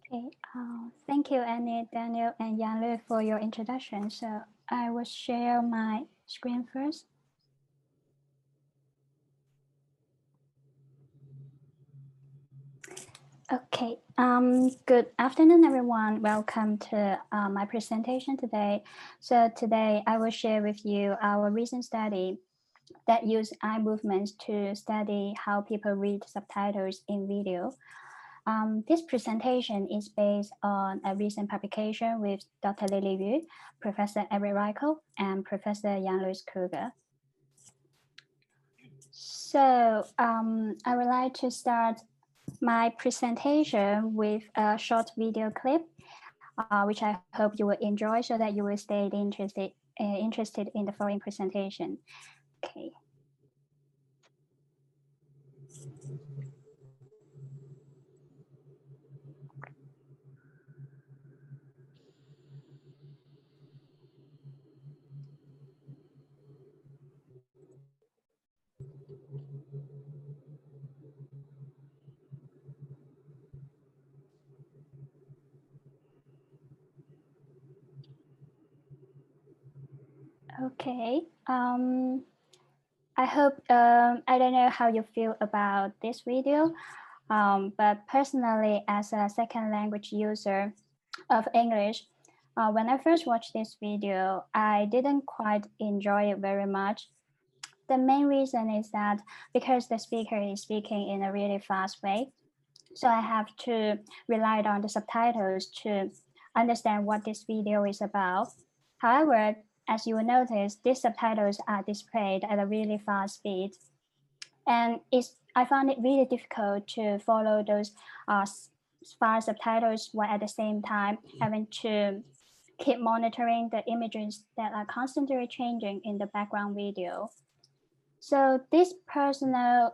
Okay, thank you, Annie, Daniel, and Yanlu for your introduction. So I will share my screen first. Okay, good afternoon, everyone. Welcome to my presentation today. So today I will share with you our recent study that use eye movements to study how people read subtitles in video. This presentation is based on a recent publication with Dr. Lily Yu, Professor Eric Reichel, and Professor Jan-Louis Kruger. So I would like to start my presentation with a short video clip, which I hope you will enjoy so that you will stay interested in the following presentation. Okay. Okay. I hope, I don't know how you feel about this video, but personally, as a second language user of English, when I first watched this video, I didn't quite enjoy it very much. The main reason is that because the speaker is speaking in a really fast way, so I have to rely on the subtitles to understand what this video is about. However, as you will notice, these subtitles are displayed at a really fast speed. And I found it really difficult to follow those fast subtitles while at the same time having to keep monitoring the images that are constantly changing in the background video. So this personal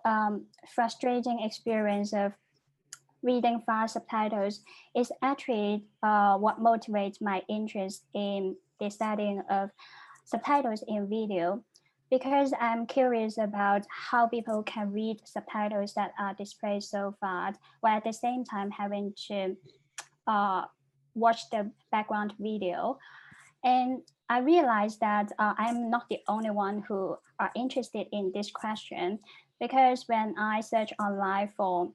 frustrating experience of reading fast subtitles is actually what motivates my interest in the studying of subtitles in video, because I'm curious about how people can read subtitles that are displayed so fast while at the same time having to watch the background video. And I realized that I'm not the only one who are interested in this question, because when I search online for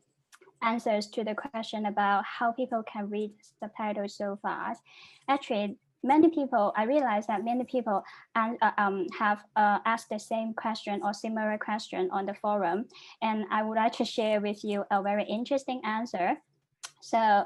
answers to the question about how people can read subtitles so fast, actually I realized that many people have asked the same question or similar question on the forum, and I would like to share with you a very interesting answer. So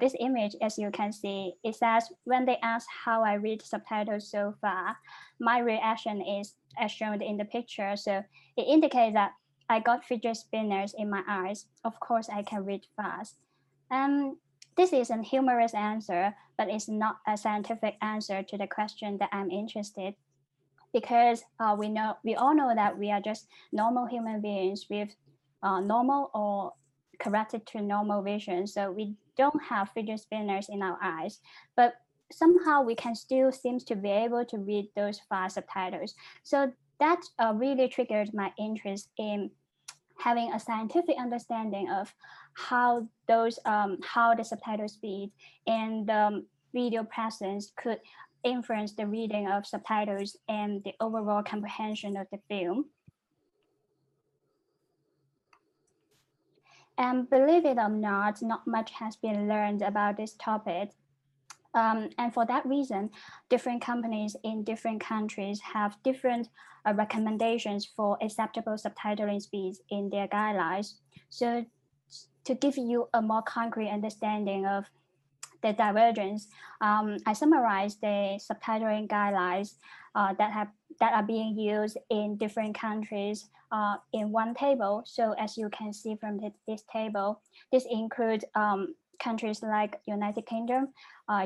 this image, as you can see, it says, when they ask how I read subtitles so far, my reaction is as shown in the picture. So it indicates that I got fidget spinners in my eyes. Of course, I can read fast. This is a humorous answer, but it's not a scientific answer to the question that I'm interested, because we all know that we are just normal human beings with normal or corrected to normal vision. So we don't have fidget spinners in our eyes, but somehow we can still seem to be able to read those fast subtitles. So that really triggered my interest in having a scientific understanding of how the subtitle speed and video presence could influence the reading of subtitles and the overall comprehension of the film. And believe it or not much has been learned about this topic. And for that reason, different companies in different countries have different recommendations for acceptable subtitling speeds in their guidelines. So to give you a more concrete understanding of the divergence, I summarized the subtitling guidelines that are being used in different countries in one table. So as you can see from this table, this includes countries like United Kingdom,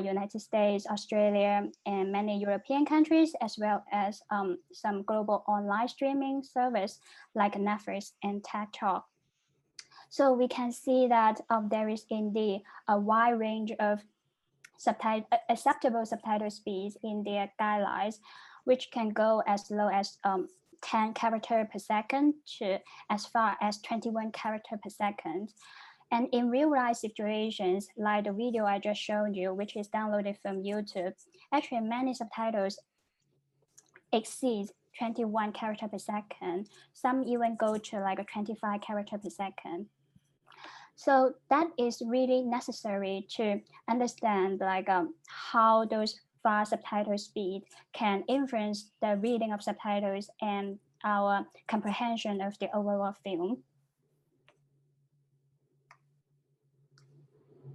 United States, Australia, and many European countries, as well as some global online streaming service like Netflix and TED Talk. So we can see that there is indeed a wide range of acceptable subtitle speeds in their guidelines, which can go as low as 10 characters per second to as far as 21 characters per second. And in real life situations, like the video I just showed you, which is downloaded from YouTube, actually many subtitles exceed 21 character per second. Some even go to like a 25 character per second. So that is really necessary to understand like how those fast subtitle speed can influence the reading of subtitles and our comprehension of the overall film.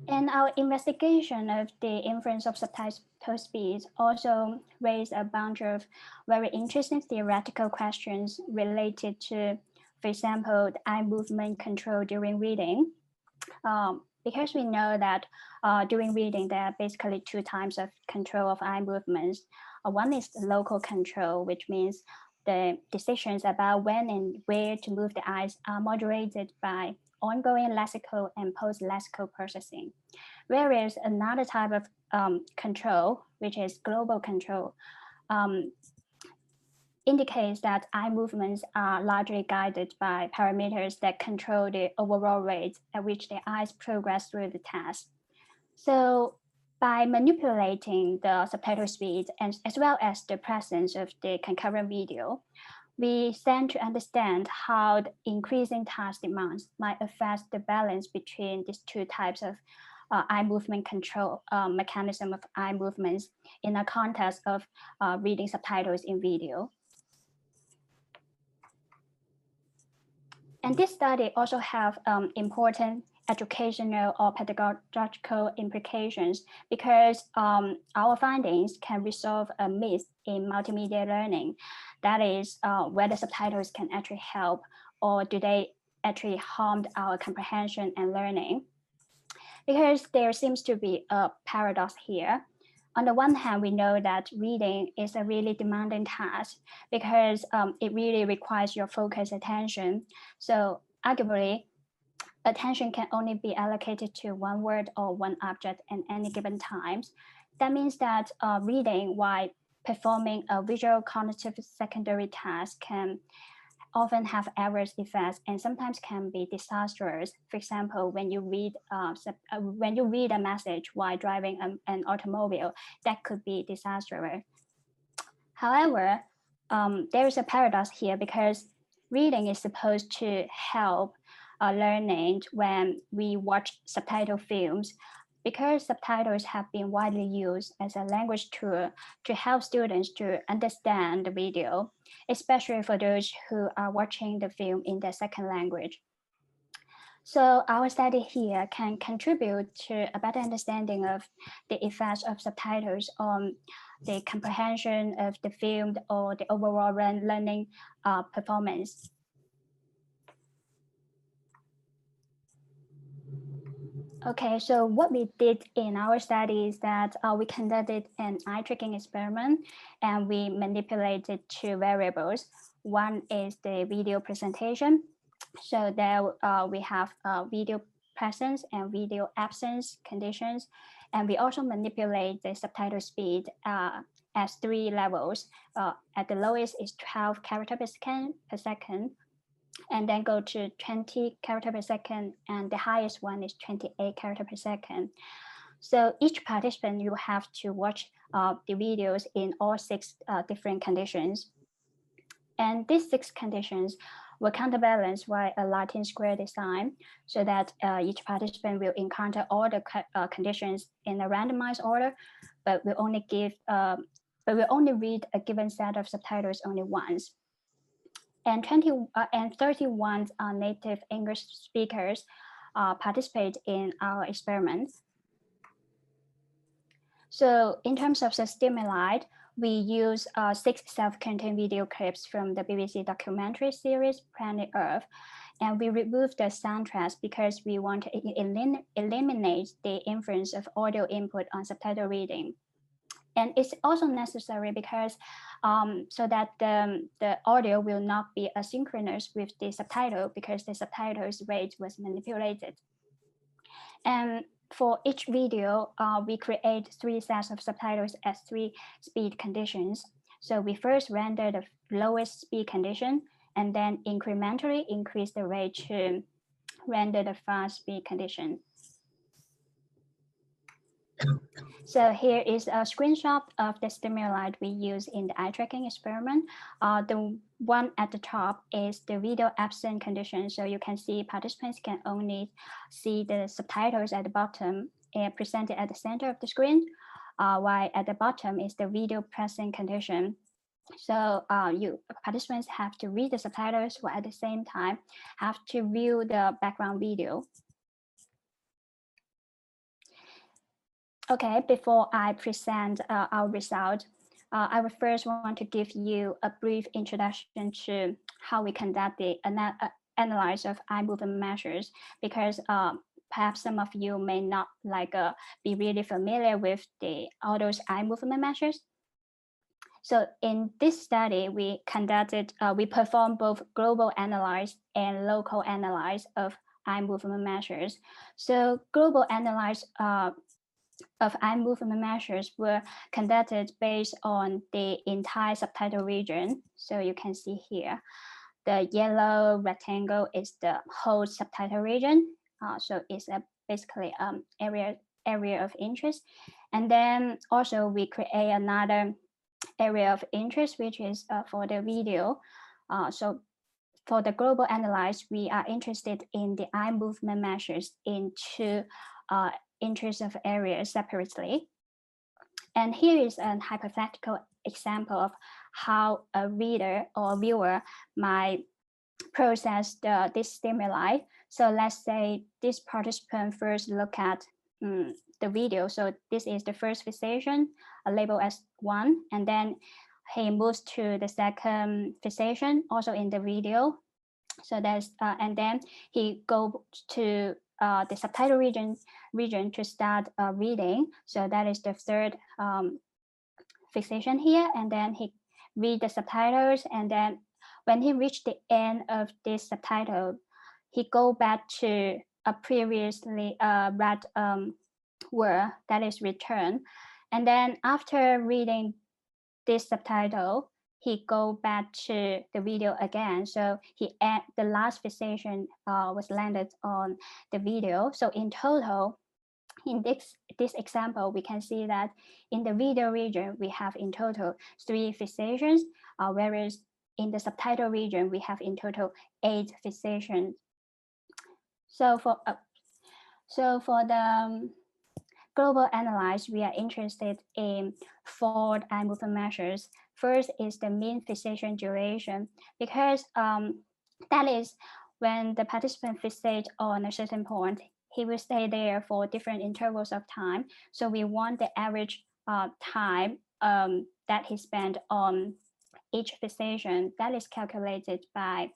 And our investigation of the influence of subtitle speed also raised a bunch of very interesting theoretical questions related to, for example, the eye movement control during reading. Because we know that during reading, there are basically two types of control of eye movements. One is the local control, which means the decisions about when and where to move the eyes are moderated by ongoing lexical and post-lexical processing. Whereas another type of control, which is global control, indicates that eye movements are largely guided by parameters that control the overall rate at which the eyes progress through the task. So by manipulating the subtitle speed and as well as the presence of the concurrent video, we stand to understand how the increasing task demands might affect the balance between these two types of eye movement control mechanism of eye movements in a context of reading subtitles in video. And this study also have important educational or pedagogical implications because our findings can resolve a myth in multimedia learning. That is whether subtitles can actually help or do they actually harm our comprehension and learning. Because there seems to be a paradox here. On the one hand, we know that reading is a really demanding task because it really requires your focused attention. So arguably, attention can only be allocated to one word or one object at any given time. That means that reading while performing a visual cognitive secondary task can often have adverse effects and sometimes can be disastrous. For example, when you read a message while driving an automobile, that could be disastrous. However, there is a paradox here because reading is supposed to help learning when we watch subtitle films, because subtitles have been widely used as a language tool to help students to understand the video, especially for those who are watching the film in their second language. So our study here can contribute to a better understanding of the effects of subtitles on the comprehension of the film or the overall learning performance. Okay, so what we did in our study is that we conducted an eye tracking experiment and we manipulated two variables. One is the video presentation. So there we have video presence and video absence conditions. And we also manipulate the subtitle speed as 3 levels. At the lowest is 12 characters per second, and then go to 20 characters per second, and the highest one is 28 characters per second. So each participant, you have to watch the videos in all 6 different conditions. And these 6 conditions will counterbalance by a Latin square design so that each participant will encounter all the conditions in a randomized order, but will only read a given set of subtitles only once. And 31 native English speakers participate in our experiment. So in terms of the stimuli, we use 6 self-contained video clips from the BBC documentary series Planet Earth, and we remove the soundtracks because we want to eliminate the influence of audio input on subtitle reading. And it's also necessary because so that the audio will not be asynchronous with the subtitle because the subtitles rate was manipulated. And for each video, we create 3 sets of subtitles at 3 speed conditions. So we first render the lowest speed condition and then incrementally increase the rate to render the fast speed condition. So here is a screenshot of the stimuli we use in the eye tracking experiment. The one at the top is the video absent condition. So you can see participants can only see the subtitles at the bottom and presented at the center of the screen, while at the bottom is the video present condition. So participants have to read the subtitles while at the same time have to view the background video. Okay, before I present our result, I would first want to give you a brief introduction to how we conduct the analysis of eye movement measures, because perhaps some of you may not be really familiar with all those eye movement measures. So in this study, we performed both global analysis and local analysis of eye movement measures. So global analysis of eye movement measures were conducted based on the entire subtitle region. So you can see here, the yellow rectangle is the whole subtitle region. So it's basically area of interest. And then also we create another area of interest, which is for the video. So for the global analysis, we are interested in the eye movement measures in two interest of areas separately. And here is a hypothetical example of how a reader or viewer might process this stimuli. So let's say this participant first look at the video. So this is the first fixation, labeled as 1, and then he moves to the second fixation, also in the video. So that's and then he goes to the subtitle region to start reading. So that is the third fixation here. And then he read the subtitles. And then when he reached the end of this subtitle, he go back to a previously read word that is returned. And then after reading this subtitle, he go back to the video again. So the last fixation was landed on the video. So in total, in this example, we can see that in the video region, we have in total 3 fixations, whereas in the subtitle region, we have in total 8 fixations. So for the global analysis, we are interested in 4 eye movement measures. First is the mean fixation duration, because that is when the participant fixates on a certain point, he will stay there for different intervals of time. So we want the average time that he spent on each fixation. That is calculated by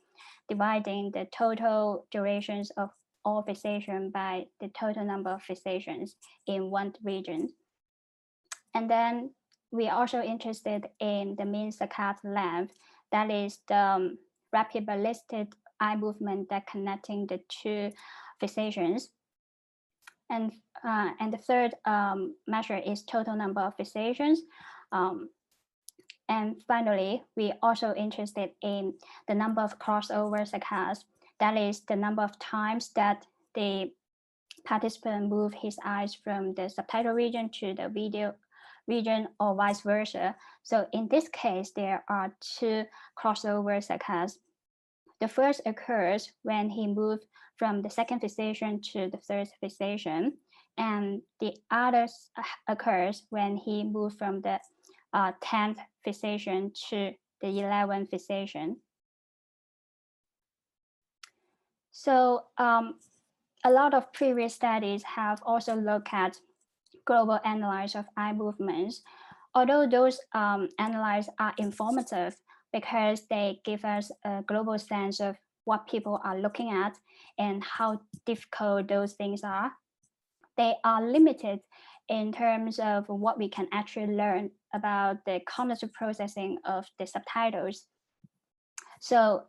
dividing the total durations of all fixation by the total number of fixations in one region. And then we are also interested in the mean saccade length. That is the rapid ballistic eye movement that connecting the 2 fixations. And the third measure is total number of fixations. And finally, we are also interested in the number of crossover saccades. That is the number of times that the participant move his eyes from the subtitle region to the video region or vice versa. So in this case, there are 2 crossover saccades. The first occurs when he moves from the second fixation to the third fixation, and the other occurs when he moves from the 10th fixation to the 11th fixation. So a lot of previous studies have also looked at global analysis of eye movements, although those analyses are informative because they give us a global sense of what people are looking at and how difficult those things are. They are limited in terms of what we can actually learn about the cognitive processing of the subtitles. So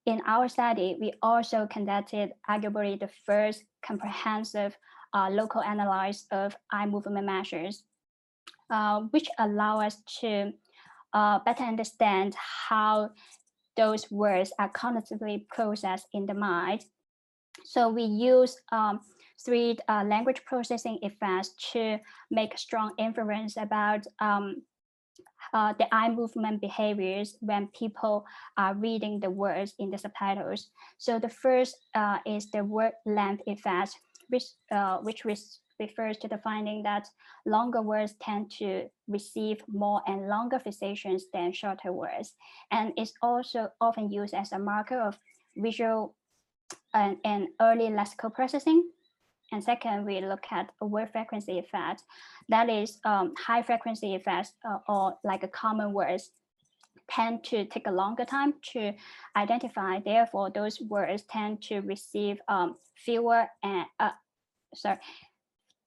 in our study, we also conducted arguably the first comprehensive local analysis of eye movement measures, which allow us to better understand how those words are cognitively processed in the mind. So we use three language processing effects to make strong inference about the eye movement behaviors when people are reading the words in the subtitles. So the first is the word length effect, which refers to the finding that longer words tend to receive more and longer fixations than shorter words. And it's also often used as a marker of visual and early lexical processing. And second, we look at a word frequency effect. That is high frequency effects or like a common words tend to take a longer time to identify. Therefore, those words tend to receive fewer and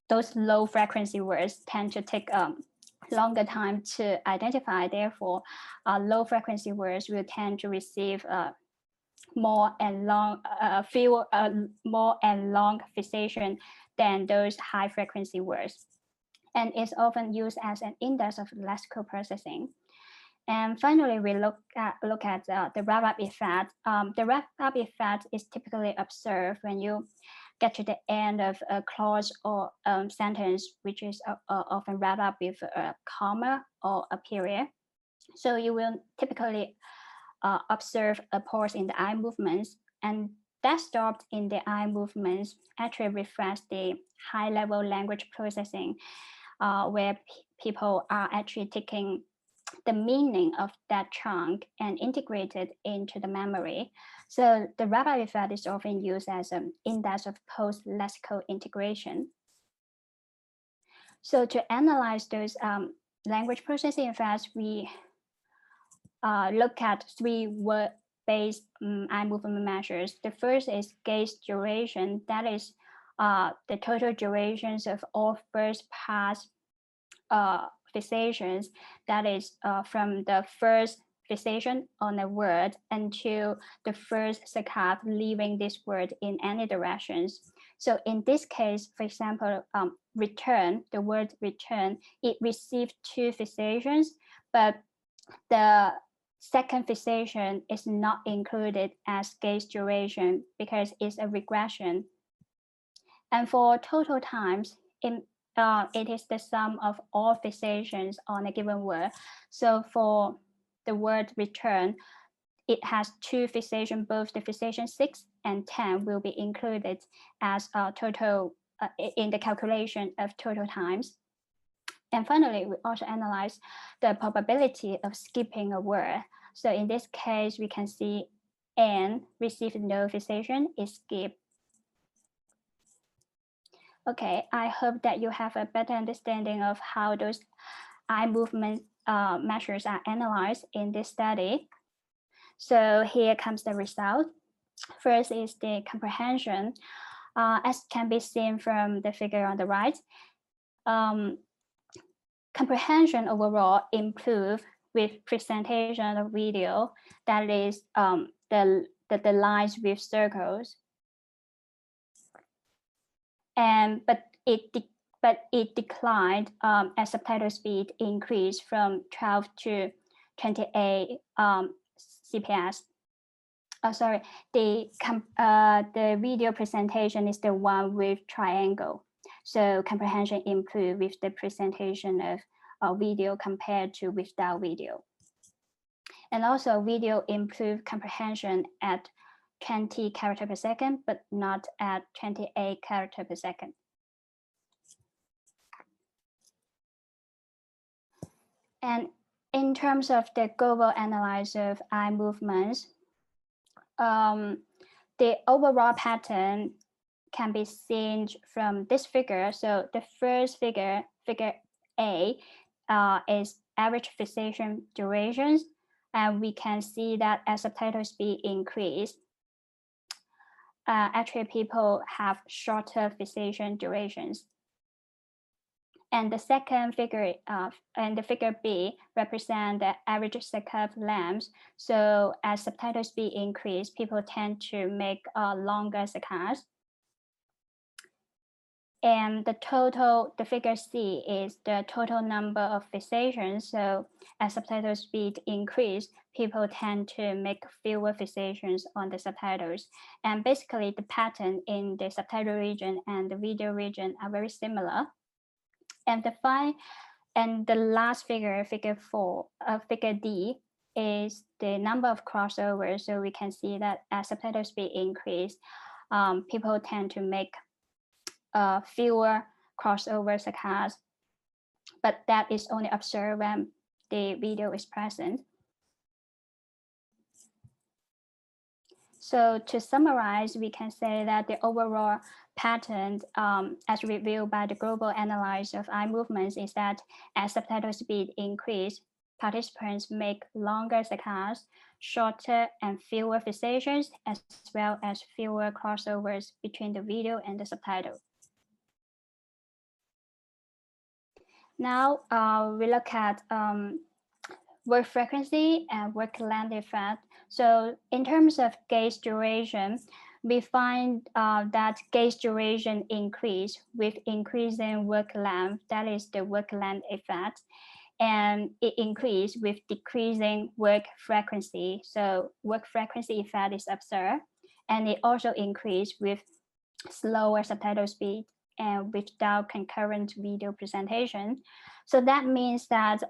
those low frequency words tend to take longer time to identify. Therefore, low frequency words will tend to receive more and long fixation than those high frequency words, and is often used as an index of lexical processing. And finally, we look at the wrap-up effect. The wrap-up effect is typically observed when you get to the end of a clause or sentence, which is often wrapped up with a comma or a period. So you will typically observe a pause in the eye movements, and that stop in the eye movements actually reflects the high-level language processing, where people are actually taking the meaning of that chunk and integrated into the memory. So the wrap-up effect is often used as an index of post-lexical integration. So to analyze those language processing effects, we look at three word-based eye movement measures. The first is gaze duration. That is the total durations of all first pass fixations. That is from the first fixation on a word until the first saccade leaving this word in any directions. So in this case, for example, return, the word return, it received two fixations, but the second fixation is not included as gaze duration because it's a regression. And for total times, it is the sum of all fixations on a given word. So for the word return, it has two fixations, both the fixation 6 and 10 will be included as total in the calculation of total times. And finally, we also analyze the probability of skipping a word. So in this case, we can see N received no fixation is skipped. Okay, I hope that you have a better understanding of how those eye movement measures are analyzed in this study. So here comes the result. First is the comprehension. As can be seen from the figure on the right, comprehension overall improved with presentation of video, that is the lines with circles. But it declined as subtitle speed increased from 12 to 28 CPS. Sorry, the video presentation is the one with triangle. So comprehension improved with the presentation of video compared to without video. And also video improved comprehension at 20 characters per second, but not at 28 characters per second. And in terms of the global analysis of eye movements, the overall pattern can be seen from this figure. So the first figure, figure A, is average fixation durations. And we can see that as subtitle speed increased, actually people have shorter fixation durations. And the second figure, and the figure B, represent the average saccade length. So as subtitle speed increase, people tend to make longer saccades. And the figure C is the total number of fixations. So as subtitle speed increase, people tend to make fewer fixations on the subtitles. And basically the pattern in the subtitle region and the video region are very similar. And the last figure, figure D, is the number of crossovers. So we can see that as subtitle speed increase, people tend to make fewer crossover saccades, but that is only observed when the video is present. So to summarize, we can say that the overall pattern as reviewed by the global analysis of eye movements is that as subtitle speed increase, participants make longer saccades, shorter and fewer fixations, as well as fewer crossovers between the video and the subtitle. Now we look at word frequency and Workland effect. So in terms of gaze duration, we find that gaze duration increase with increasing work length, that is the Workland effect, and it increased with decreasing work frequency. So work frequency effect is observed, and it also increased with slower subtitle speed and without concurrent video presentation. So that means that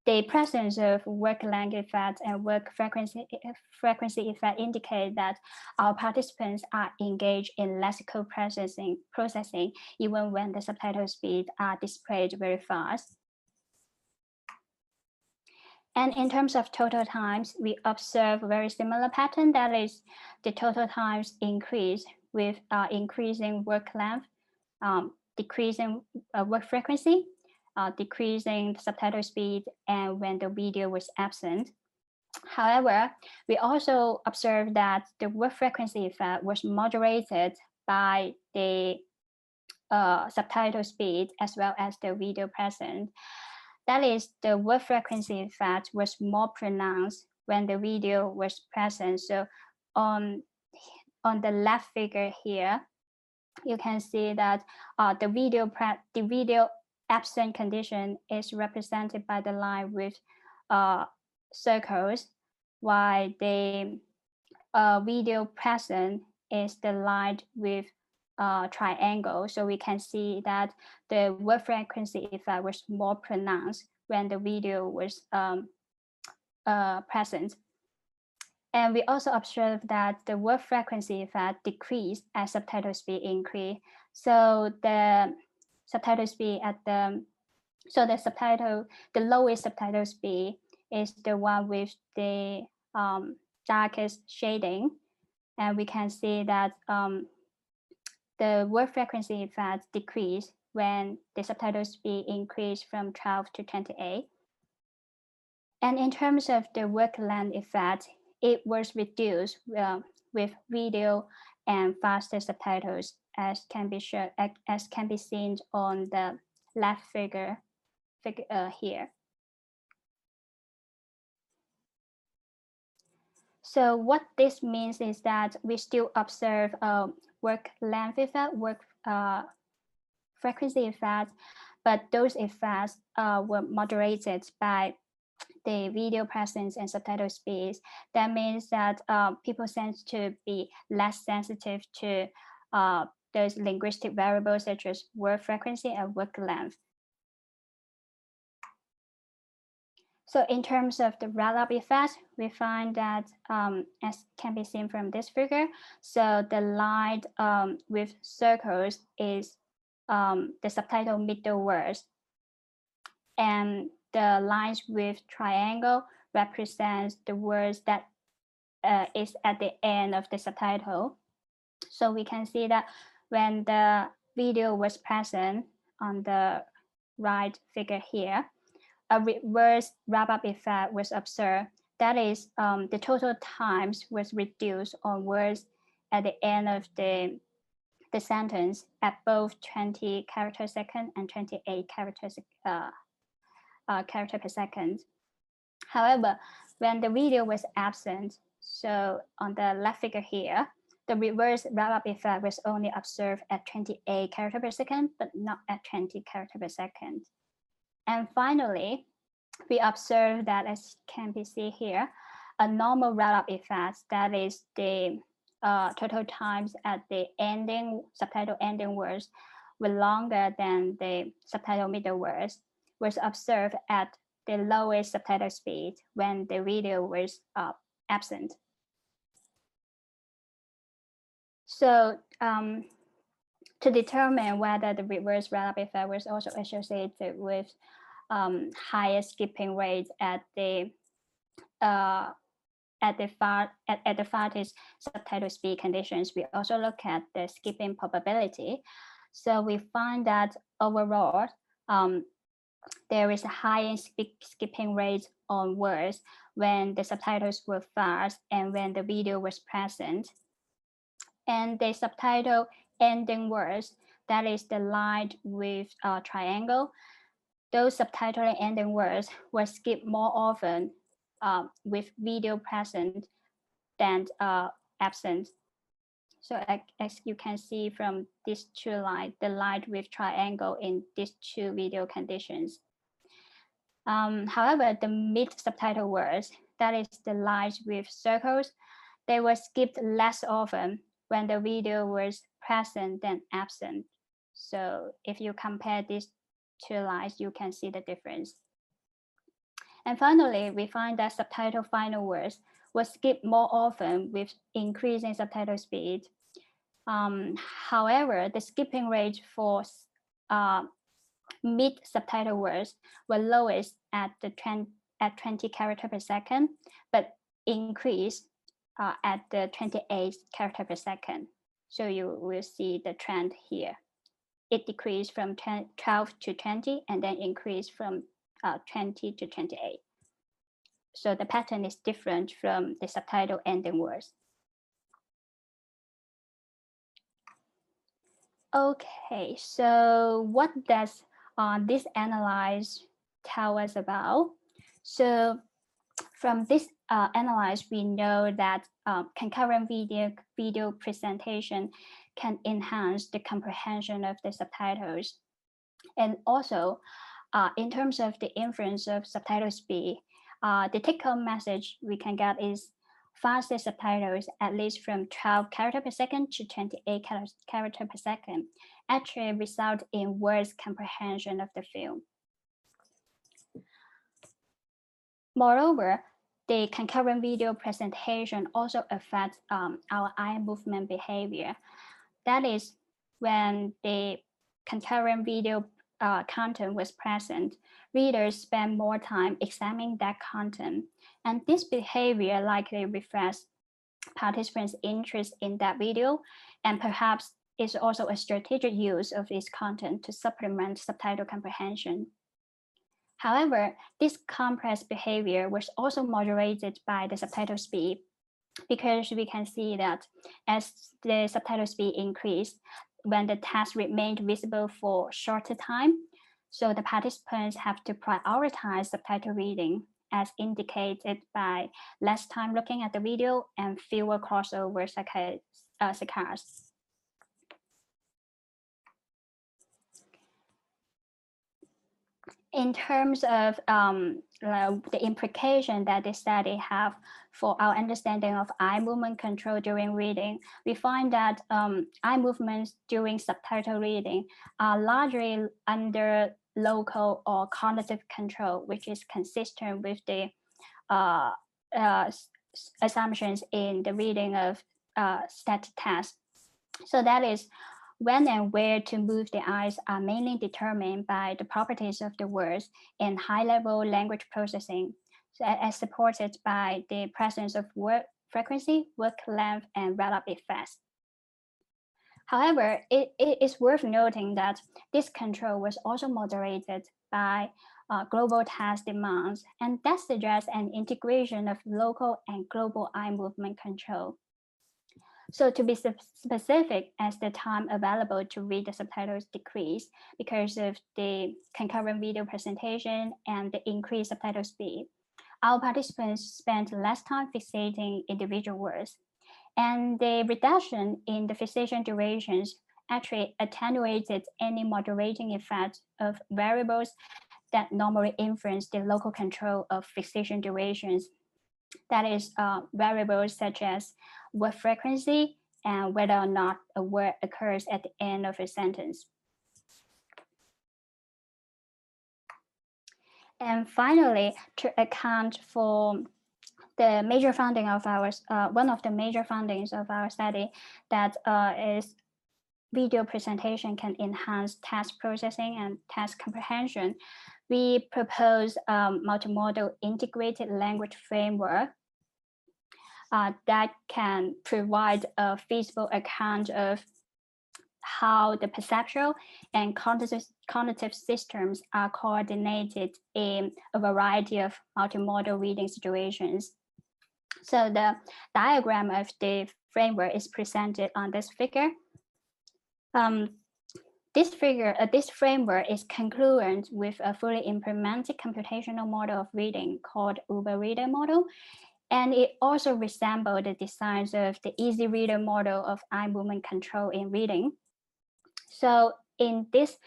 the presence of work length effect and work frequency effect indicate that our participants are engaged in lexical processing even when the subtitle speed are displayed very fast. And in terms of total times, we observe a very similar pattern, that is the total times increase with increasing work length, decreasing work frequency, decreasing the subtitle speed, and when the video was absent. However, we also observed that the work frequency effect was moderated by the subtitle speed as well as the video present. That is, the work frequency effect was more pronounced when the video was present. So on the left figure here, you can see that the video absent condition is represented by the line with circles, while the video present is the line with triangle. So we can see that the word frequency effect was more pronounced when the video was present. And we also observed that the word frequency effect decreased as subtitle speed increased. So the subtitle speed the lowest subtitle speed is the one with the darkest shading. And we can see that the word frequency effect decreased when the subtitle speed increased from 12 to 28. And in terms of the Workland effect, it was reduced with video and faster subtitles, as can be seen on the left figure here. So what this means is that we still observe work length effect, work frequency effect, but those effects were moderated by the video presence and subtitle speeds. That means that people tend to be less sensitive to those linguistic variables such as word frequency and word length. So in terms of the relapse effect, we find that, as can be seen from this figure, so the line with circles is the subtitle middle words, and the lines with triangle represents the words that is at the end of the subtitle. So we can see that when the video was present on the right figure here, a reverse wrap-up effect was observed. That is, the total times was reduced on words at the end of the sentence at both 20 characters per second and 28 characters character per second. However, when the video was absent, so on the left figure here, the reverse wrap-up effect was only observed at 28 characters per second, but not at 20 characters per second. And finally, we observe that, as can be seen here, a normal wrap-up effect, that is the total times at the ending subtitle ending words were longer than the subtitle middle words, was observed at the lowest subtitle speed when the video was absent. So to determine whether the reverse wrap-up effect was also associated with higher skipping rates at the fastest subtitle speed conditions, we also look at the skipping probability. So we find that overall, there is a higher skipping rate on words when the subtitles were fast and when the video was present. And the subtitle ending words, that is the line with a triangle, those subtitle ending words were skipped more often with video present than absent. So as you can see from these two lines, the line with triangle in these two video conditions. However, the mid-subtitle words, that is the lines with circles, they were skipped less often when the video was present than absent. So if you compare these two lines, you can see the difference. And finally, we find that subtitle final words were skipped more often with increasing subtitle speed. However, the skipping rate for mid-subtitle words were lowest at 20 characters per second, but increased at the 28 characters per second. So you will see the trend here. It decreased from 12 to 20 and then increased from 20 to 28. So the pattern is different from the subtitle ending words. Okay, so what does this analysis tell us about? So from this analysis, we know that concurrent video presentation can enhance the comprehension of the subtitles. And also, in terms of the influence of subtitle speed, the take-home message we can get is faster subtitles, at least from 12 characters per second to 28 characters per second, actually result in worse comprehension of the film. Moreover, the concurrent video presentation also affects our eye movement behavior. That is, when the concurrent video content was present, readers spend more time examining that content. And this behavior likely reflects participants' interest in that video, and perhaps is also a strategic use of this content to supplement subtitle comprehension. However, this compressed behavior was also moderated by the subtitle speed, because we can see that as the subtitle speed increased, when the text remained visible for shorter time, so the participants have to prioritize subtitle reading, as indicated by less time looking at the video and fewer crossover saccades. In terms of the implication that this study have for our understanding of eye movement control during reading, we find that eye movements during subtitle reading are largely under local or cognitive control, which is consistent with the assumptions in the reading of static text. So that is, when and where to move the eyes are mainly determined by the properties of the words in high-level language processing, so as supported by the presence of word frequency, word length, and wrap-up effects. However, it is worth noting that this control was also moderated by global task demands, and that suggests an integration of local and global eye movement control. So to be specific, as the time available to read the subtitles decreased because of the concurrent video presentation and the increased subtitle speed, our participants spent less time fixating individual words. And the reduction in the fixation durations actually attenuated any moderating effect of variables that normally influence the local control of fixation durations. That is, variables such as word frequency and whether or not a word occurs at the end of a sentence. And finally, to account for the major finding of ours, one of the major findings of our study that is video presentation can enhance task processing and task comprehension. We propose a multimodal integrated language framework that can provide a feasible account of how the perceptual and cognitive systems are coordinated in a variety of multimodal reading situations. So the diagram of the framework is presented on this figure. This framework is congruent with a fully implemented computational model of reading called Uber Reader model. And it also resembles the designs of the Easy Reader model of eye movement control in reading. So in this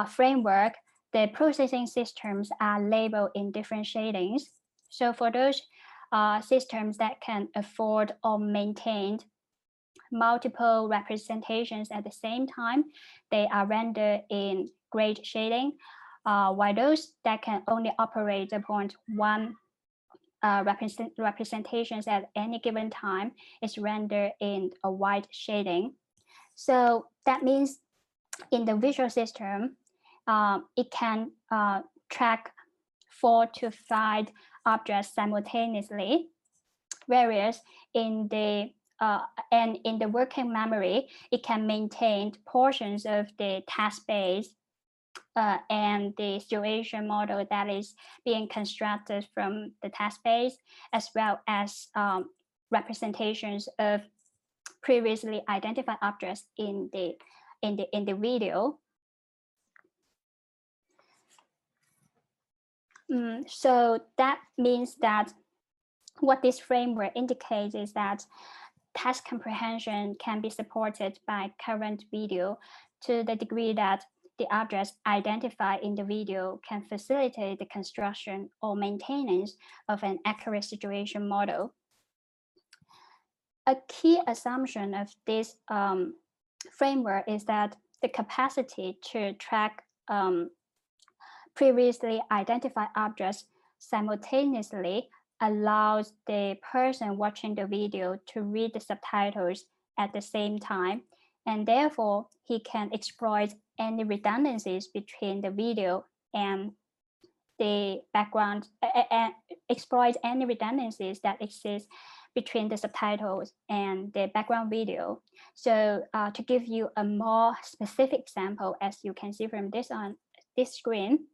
framework, the processing systems are labeled in different shadings. So for those systems that can afford or maintain multiple representations at the same time, they are rendered in gray shading, while those that can only operate upon one representations at any given time is rendered in a white shading. So that means in the visual system, it can track 4 to 5 objects simultaneously, whereas in the working memory, it can maintain portions of the task space and the situation model that is being constructed from the task space, as well as representations of previously identified objects in the video. So that means that what this framework indicates is that task comprehension can be supported by current video to the degree that the objects identified in the video can facilitate the construction or maintenance of an accurate situation model. A key assumption of this framework is that the capacity to track previously identified objects simultaneously allows the person watching the video to read the subtitles at the same time, and therefore he can exploit any redundancies between the video and the background, exploit any redundancies that exist between the subtitles and the background video. So to give you a more specific example, as you can see from this on this screen,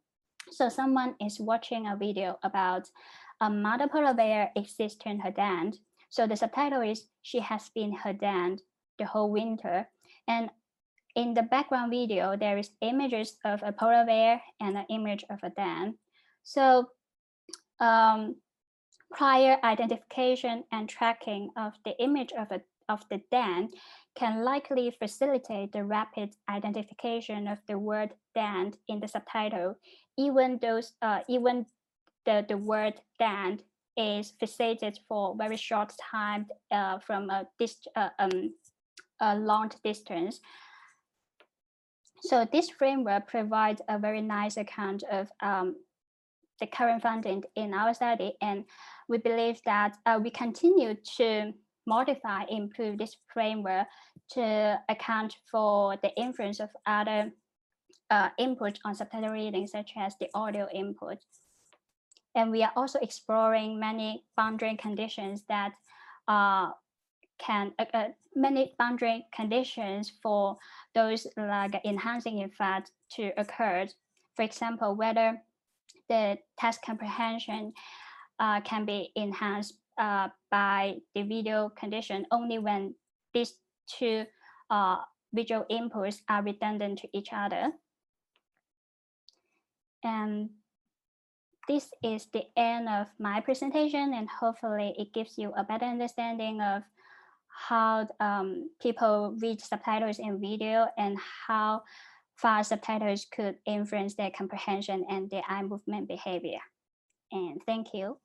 so someone is watching a video about a mother polar bear existing her den. So the subtitle is "She has been her den the whole winter." And in the background video, there is images of a polar bear and an image of a den. So prior identification and tracking of the image of the den can likely facilitate the rapid identification of the word den in the subtitle, even the word den is fixated for very short time from a long distance. So this framework provides a very nice account of the current finding in our study, and we believe that we continue to modify, improve this framework to account for the influence of other input on subtitle reading, such as the audio input. And we are also exploring many boundary conditions that many boundary conditions for those like enhancing effect to occur. For example, whether the task comprehension can be enhanced by the video condition only when these two visual inputs are redundant to each other. And this is the end of my presentation, and hopefully it gives you a better understanding of how people read subtitles in video and how fast subtitles could influence their comprehension and their eye movement behavior. And thank you.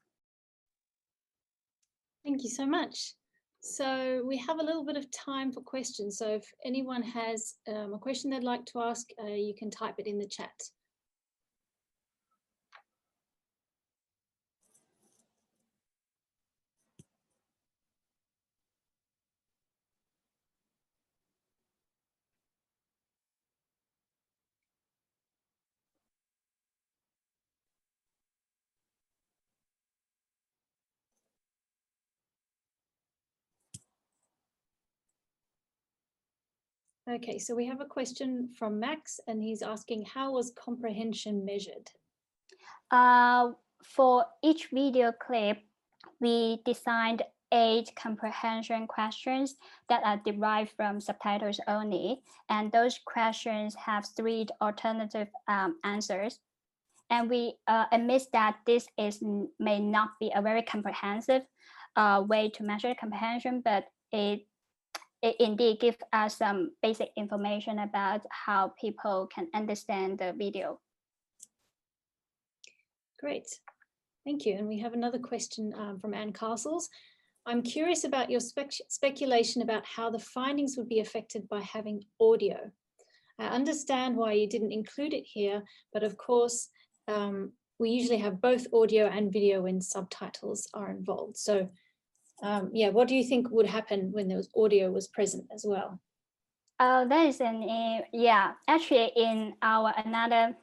Thank you so much. So we have a little bit of time for questions. So if anyone has a question they'd like to ask, you can type it in the chat. Okay, so we have a question from Max, and he's asking, how was comprehension measured? For each video clip, we designed 8 comprehension questions that are derived from subtitles only. And those questions have 3 alternative answers. And we admit that this may not be a very comprehensive way to measure comprehension, but it indeed gives us some basic information about how people can understand the video. Great, thank you. And we have another question from Anne Castles. I'm curious about your speculation about how the findings would be affected by having audio. I understand why you didn't include it here, but of course, we usually have both audio and video when subtitles are involved. So yeah, what do you think would happen when there was audio was present as well? That is yeah, actually in our another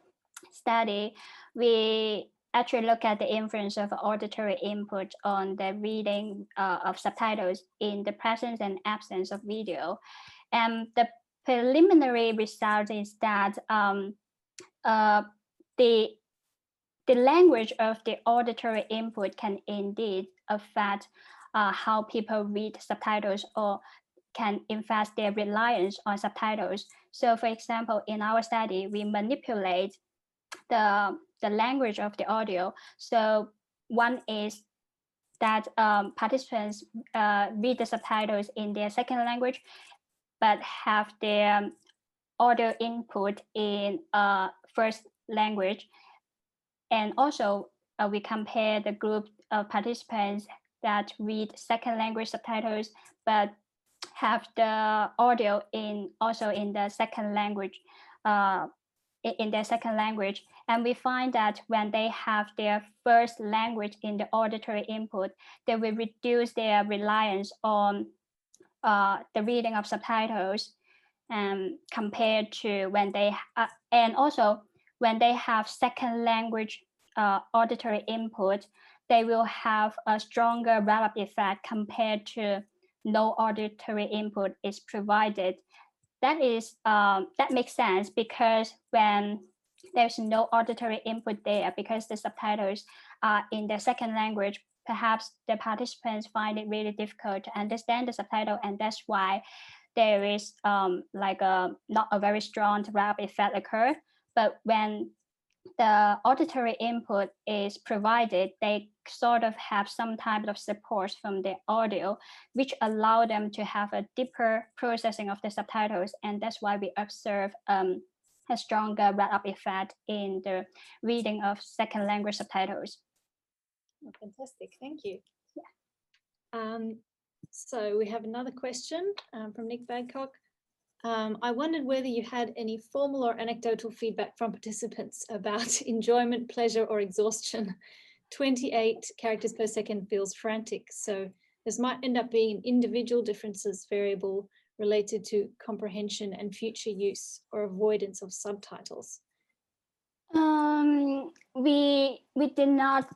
study, we actually look at the influence of auditory input on the reading of subtitles in the presence and absence of video. And the preliminary result is that the language of the auditory input can indeed affect how people read subtitles or can influence their reliance on subtitles. So for example, in our study, we manipulate the language of the audio. So one is that participants read the subtitles in their second language, but have their audio input in first language. And also we compare the group of participants that read second language subtitles, but have the audio also in the second language, in their second language. And we find that when they have their first language in the auditory input, they will reduce their reliance on the reading of subtitles compared to when they, and also when they have second language auditory input, they will have a stronger relapse effect compared to no auditory input is provided. That makes sense because when there's no auditory input there, because the subtitles are in the second language, perhaps the participants find it really difficult to understand the subtitle, and that's why there is like not a very strong relapse effect occur. But when the auditory input is provided, they sort of have some type of support from the audio, which allow them to have a deeper processing of the subtitles. And that's why we observe a stronger relapse effect in the reading of second language subtitles. Oh, fantastic, thank you. Yeah. So we have another question from Nick Badcock. I wondered whether you had any formal or anecdotal feedback from participants about enjoyment, pleasure, or exhaustion. 28 characters per second feels frantic, so this might end up being individual differences variable related to comprehension and future use or avoidance of subtitles. We did not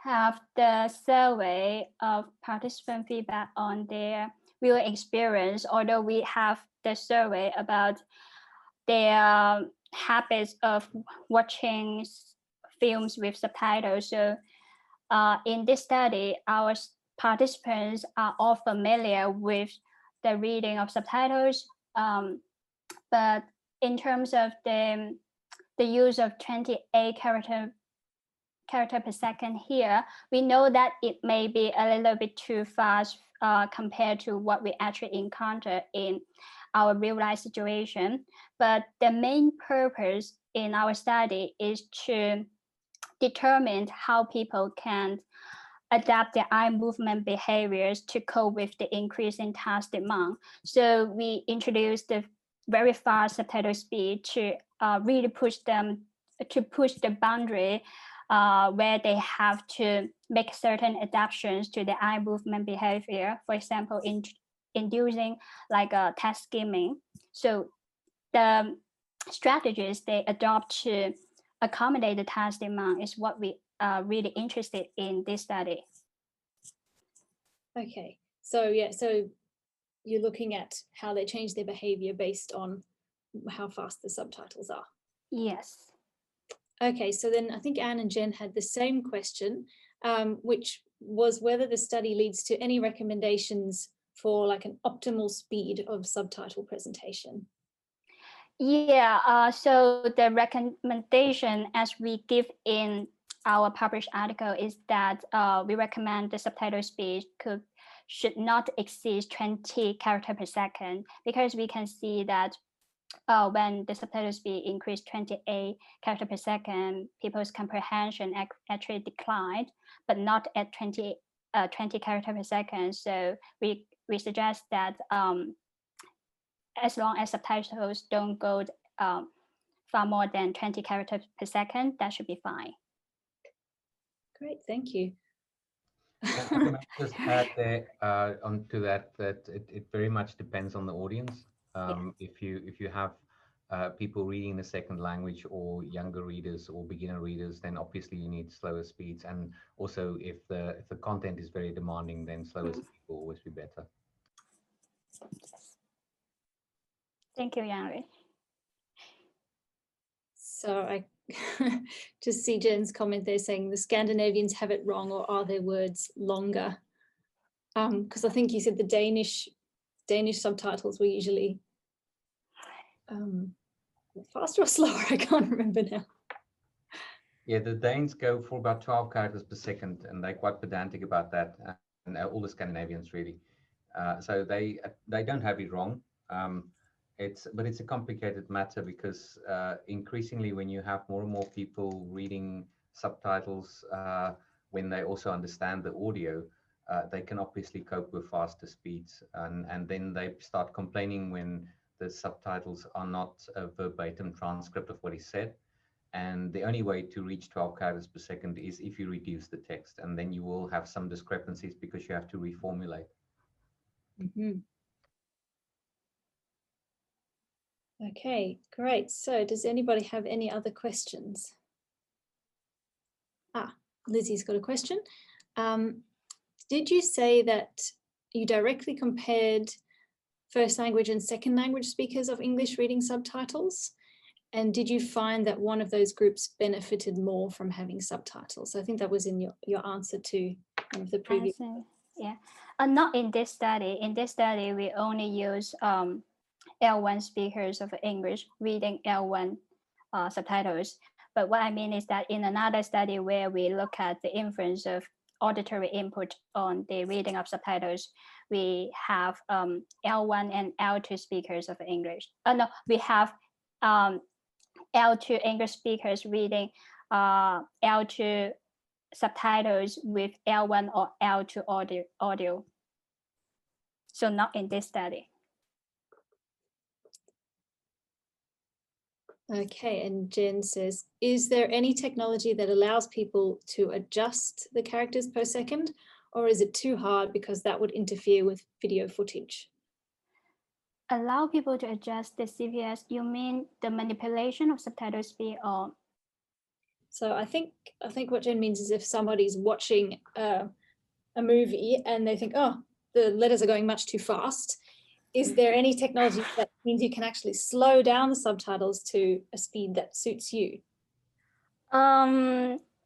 have the survey of participant feedback on their real experience, although we have the survey about their habits of watching films with subtitles. So in this study, our participants are all familiar with the reading of subtitles, but in terms of the use of 28 character per second here, we know that it may be a little bit too fast compared to what we actually encounter in our real life situation. But the main purpose in our study is to determine how people can adapt their eye movement behaviors to cope with the increase in task demand. So we introduced the very fast subtitle speed to really push the boundary where they have to make certain adaptations to the eye movement behavior. For example, inducing like a task skimming. So the strategies they adopt to accommodate the task demand is what we are really interested in this study. Okay, so yeah, so you're looking at how they change their behavior based on how fast the subtitles are. Yes. Okay, so then I think Anne and Jen had the same question, which was whether the study leads to any recommendations for like an optimal speed of subtitle presentation. Yeah, so the recommendation as we give in our published article is that we recommend the subtitle speed should not exceed 20 characters per second, because we can see that when the subtitle speed increased 28 characters per second, people's comprehension actually declined, but not at 20 characters per second. So we suggest that as long as subtitles don't go far more than 20 characters per second, that should be fine. Great, thank you. Can I just add there onto that it very much depends on the audience. If you have people reading the second language or younger readers or beginner readers, then obviously you need slower speeds. And also if the content is very demanding, then slower speed will always be better. Thank you, Yanri. So I just see Jen's comment there saying the Scandinavians have it wrong, or are their words longer? Because I think you said the Danish subtitles were usually faster or slower. I can't remember now. Yeah, the Danes go for about 12 characters per second, and they're quite pedantic about that, and all the Scandinavians really. So they don't have it wrong. But it's a complicated matter because increasingly when you have more and more people reading subtitles, when they also understand the audio, they can obviously cope with faster speeds, and then they start complaining when the subtitles are not a verbatim transcript of what is said. And the only way to reach 12 characters per second is if you reduce the text, and then you will have some discrepancies because you have to reformulate. Mm-hmm. Okay, great. So does anybody have any other questions? Lizzie's got a question. Did you say that you directly compared first language and second language speakers of English reading subtitles? And did you find that one of those groups benefited more from having subtitles? I think that was in your answer to one of the previous. Yeah, not in this study. In this study, we only use L1 speakers of English reading L1 subtitles. But what I mean is that in another study where we look at the influence of auditory input on the reading of subtitles, we have L1 and L2 speakers of English. No, we have L2 English speakers reading L2 subtitles with L1 or L2 audio. So not in this study. Okay, and Jen says, is there any technology that allows people to adjust the characters per second, or is it too hard because that would interfere with video footage? Allow people to adjust the CVS, you mean the manipulation of subtitle speed, or? So I think what Jen means is if somebody's watching a movie and they think, oh, the letters are going much too fast, is there any technology that means you can actually slow down the subtitles to a speed that suits you?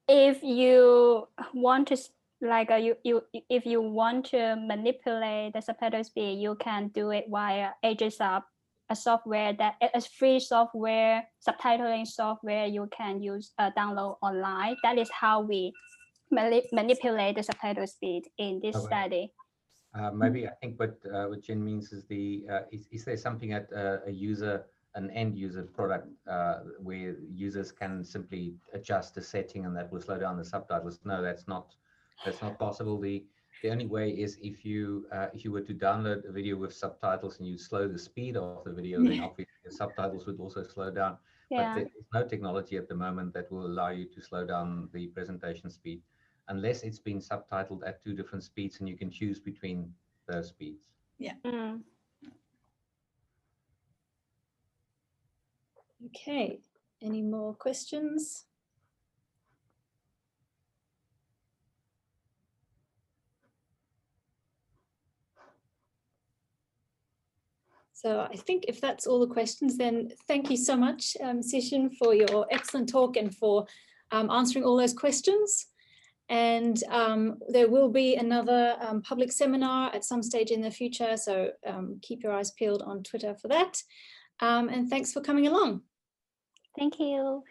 If you want to if you want to manipulate the subtitle speed, you can do it via AJSub, a software that is free software, subtitling software you can use download online. That is how we manipulate the subtitle speed in this study. Maybe I think what Jen means is is there something at an end user product where users can simply adjust the setting and that will slow down the subtitles? No, that's not possible. The only way is if you were to download a video with subtitles and you slow the speed of the video, then obviously the subtitles would also slow down. But there's no technology at the moment that will allow you to slow down the presentation speed, unless it's been subtitled at 2 different speeds and you can choose between those speeds. Yeah. Okay, any more questions? So I think if that's all the questions, then thank you so much, Sixin, for your excellent talk and for answering all those questions. And there will be another public seminar at some stage in the future, so keep your eyes peeled on Twitter for that. And thanks for coming along. Thank you.